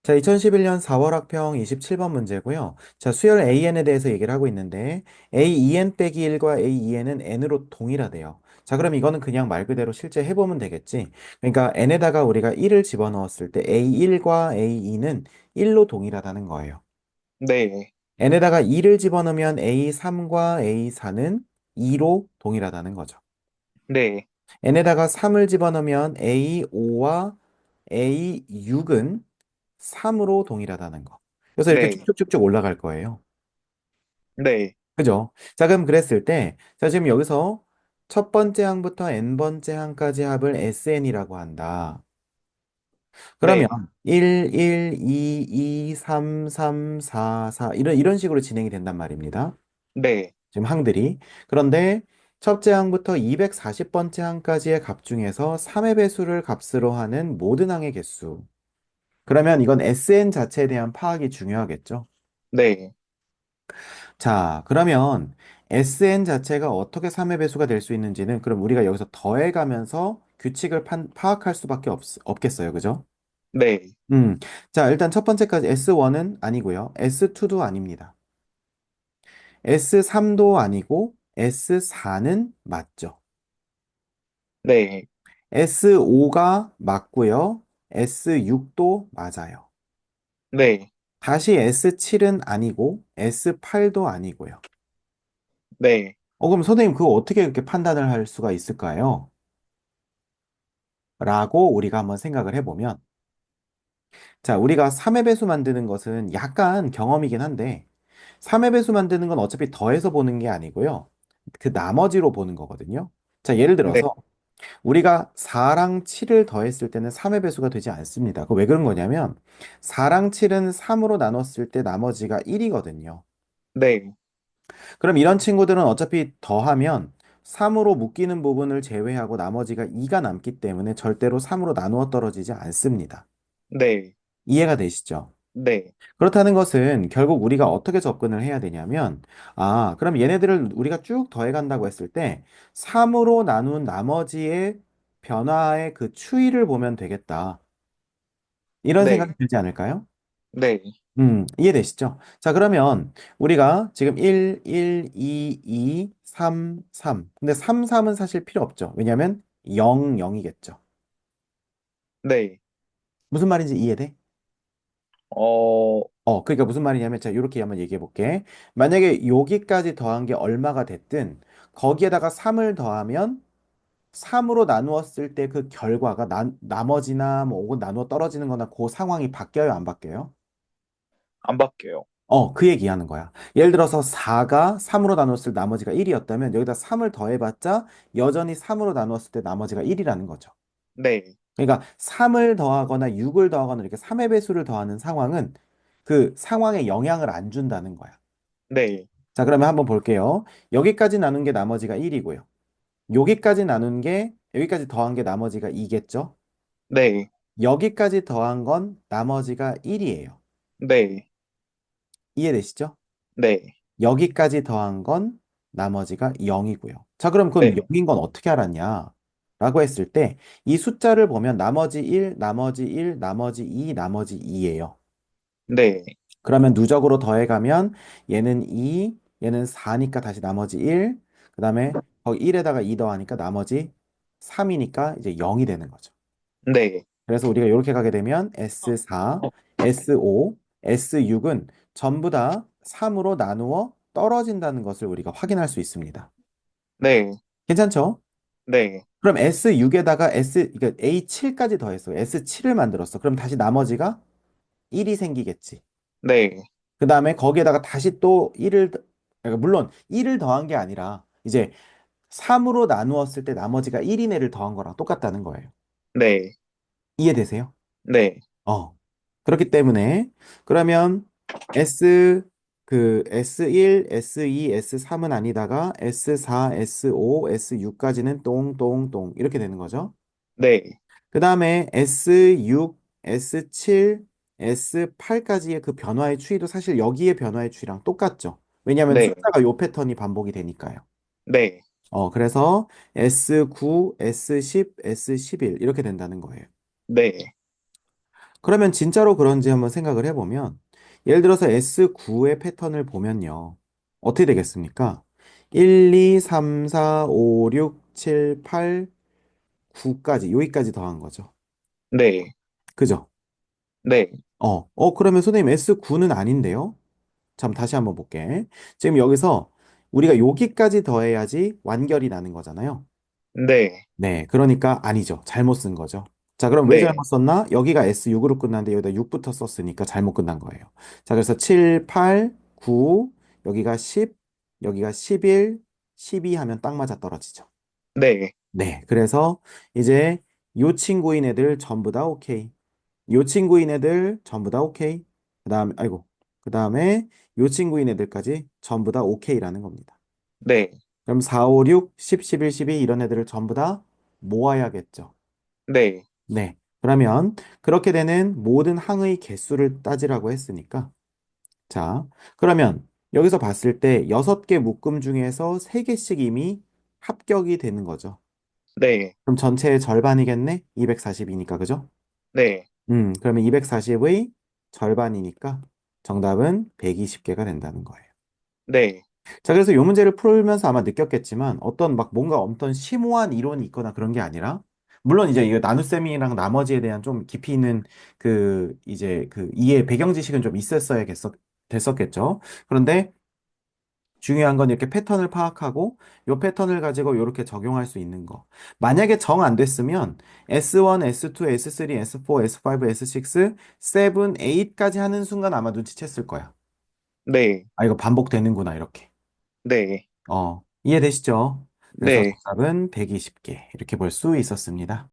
자, 2011년 4월 학평 27번 문제고요. 자, 수열 AN에 대해서 얘기를 하고 있는데 AEN 빼기 1과 AEN은 N으로 동일하대요. 자, 그럼 이거는 그냥 말 그대로 실제 해보면 되겠지. 그러니까 N에다가 우리가 1을 집어넣었을 때 A1과 A2는 1로 동일하다는 거예요. 네, N에다가 2를 집어넣으면 A3과 A4는 2로 동일하다는 거죠. 네, N에다가 3을 집어넣으면 A5와 A6은 3으로 동일하다는 거. 그래서 이렇게 네, 쭉쭉쭉쭉 올라갈 거예요. 네, 그죠? 자, 그럼 그랬을 때, 자, 지금 여기서 첫 번째 항부터 n번째 항까지 합을 SN이라고 한다. 그러면 네, 1, 1, 2, 2, 3, 3, 4, 4 이런 식으로 진행이 된단 말입니다. 네, 지금 항들이. 그런데 첫째 항부터 240번째 항까지의 값 중에서 3의 배수를 값으로 하는 모든 항의 개수. 그러면 이건 SN 자체에 대한 파악이 중요하겠죠? 네, 자, 그러면 SN 자체가 어떻게 3의 배수가 될 수 있는지는 그럼 우리가 여기서 더해가면서 규칙을 파악할 수밖에 없겠어요. 그죠? 네, 음. 자, 일단 첫 번째까지 S1은 아니고요. S2도 아닙니다. S3도 아니고 S4는 맞죠. 네, S5가 맞고요. S6도 맞아요. 네, 다시 S7은 아니고 S8도 아니고요. 네, 그럼 선생님 그거 어떻게 이렇게 판단을 할 수가 있을까요? 라고 우리가 한번 생각을 해보면, 자, 우리가 3의 배수 만드는 것은 약간 경험이긴 한데, 3의 배수 만드는 건 어차피 더해서 보는 게 아니고요. 그 나머지로 보는 거거든요. 자, 예를 네, 들어서 우리가 4랑 7을 더했을 때는 3의 배수가 되지 않습니다. 그 왜 그런 거냐면, 4랑 7은 3으로 나눴을 때 나머지가 1이거든요. 네, 그럼 이런 친구들은 어차피 더하면 3으로 묶이는 부분을 제외하고 나머지가 2가 남기 때문에 절대로 3으로 나누어 떨어지지 않습니다. 네, 이해가 되시죠? 네, 그렇다는 것은 결국 우리가 어떻게 접근을 해야 되냐면, 아, 그럼 얘네들을 우리가 쭉 더해간다고 했을 때 3으로 나눈 나머지의 변화의 그 추이를 보면 되겠다. 이런 생각이 네, 들지 않을까요? 네, 이해되시죠? 자, 그러면 우리가 지금 1, 1, 2, 2, 3, 3. 근데 3, 3은 사실 필요 없죠. 왜냐하면 0, 0이겠죠. 네, 무슨 말인지 이해돼? 어, 그러니까 무슨 말이냐면, 자, 이렇게 한번 얘기해 볼게. 만약에 여기까지 더한 게 얼마가 됐든, 거기에다가 3을 더하면 3으로 나누었을 때 그 결과가 나머지나 뭐 혹은 나누어 떨어지는 거나 그 상황이 바뀌어요, 안 바뀌어요? 안 바뀌어요. 그 얘기하는 거야. 예를 들어서 4가 3으로 나눴을 때 나머지가 1이었다면 여기다 3을 더해봤자 여전히 3으로 나눴을 때 나머지가 1이라는 거죠. 네, 그러니까 3을 더하거나 6을 더하거나 이렇게 3의 배수를 더하는 상황은 그 상황에 영향을 안 준다는 거야. 네, 자, 그러면 한번 볼게요. 여기까지 나눈 게 나머지가 1이고요. 여기까지 더한 게 나머지가 2겠죠? 네, 여기까지 더한 건 나머지가 1이에요. 네, 이해되시죠? 네, 여기까지 더한 건 나머지가 0이고요. 자, 그럼 그건 네, 0인 건 어떻게 알았냐? 라고 했을 때 이 숫자를 보면 나머지 1, 나머지 1, 나머지 2, 나머지 2예요. 네, 그러면 누적으로 더해가면 얘는 2, 얘는 4니까 다시 나머지 1, 그 다음에 거기 1에다가 2 더하니까 나머지 3이니까 이제 0이 되는 거죠. 네, 그래서 우리가 이렇게 가게 되면 S4, S5, S6은 전부 다 3으로 나누어 떨어진다는 것을 우리가 확인할 수 있습니다. 네, 괜찮죠? 네, 그럼 S6에다가 그러니까 A7까지 더했어. S7을 만들었어. 그럼 다시 나머지가 1이 생기겠지. 네, 그 다음에 거기에다가 다시 또 1을, 그러니까 물론 1을 더한 게 아니라 이제 3으로 나누었을 때 나머지가 1인 애를 더한 거랑 똑같다는 거예요. 네, 이해되세요? 네, 그렇기 때문에 그러면 S S1, S2, S3은 아니다가 S4, S5, S6까지는 똥똥똥 이렇게 되는 거죠. 네, 그 다음에 S6, S7, S8까지의 그 변화의 추이도 사실 여기의 변화의 추이랑 똑같죠. 왜냐하면 네, 숫자가 요 패턴이 반복이 되니까요. 네, 그래서 S9, S10, S11 이렇게 된다는 거예요. 네, 그러면 진짜로 그런지 한번 생각을 해보면, 예를 들어서 S9의 패턴을 보면요. 어떻게 되겠습니까? 1, 2, 3, 4, 5, 6, 7, 8, 9까지, 여기까지 더한 거죠. 네. 그죠? 네. 그러면 선생님 S9는 아닌데요? 참, 다시 한번 볼게. 지금 여기서 우리가 여기까지 더해야지 완결이 나는 거잖아요. 네. 네, 그러니까 아니죠. 잘못 쓴 거죠. 자, 그럼 왜 잘못 네. 썼나? 여기가 S6으로 끝났는데 여기다 6부터 썼으니까 잘못 끝난 거예요. 자, 그래서 7, 8, 9, 여기가 10, 여기가 11, 12 하면 딱 맞아 떨어지죠. 네. 네, 그래서 이제 요 친구인 애들 전부 다 오케이. 요 친구인 애들 전부 다 오케이. 그 다음에 요 친구인 애들까지 전부 다 오케이라는 겁니다. 네. 그럼 4, 5, 6, 10, 11, 12 이런 애들을 전부 다 모아야겠죠. 네. 네. 그러면 그렇게 되는 모든 항의 개수를 따지라고 했으니까. 자, 그러면 여기서 봤을 때 6개 묶음 중에서 3개씩 이미 합격이 되는 거죠. 네. 그럼 전체의 절반이겠네? 240이니까, 그죠? 네. 그러면 240의 절반이니까 정답은 120개가 된다는 거예요. 네. 자, 그래서 이 문제를 풀면서 아마 느꼈겠지만 어떤 막 뭔가 어떤 심오한 이론이 있거나 그런 게 아니라 물론 이제 이거 나눗셈이랑 나머지에 대한 좀 깊이 있는 그 이제 그 이해 배경 지식은 좀 됐었겠죠. 그런데 중요한 건 이렇게 패턴을 파악하고 요 패턴을 가지고 이렇게 적용할 수 있는 거. 만약에 정 안 됐으면 S1, S2, S3, S4, S5, S6, 7, 8까지 하는 순간 아마 눈치챘을 거야. 네. 아, 이거 반복되는구나, 이렇게. 네. 이해되시죠? 그래서 네. 정답은 120개. 이렇게 볼 수 있었습니다.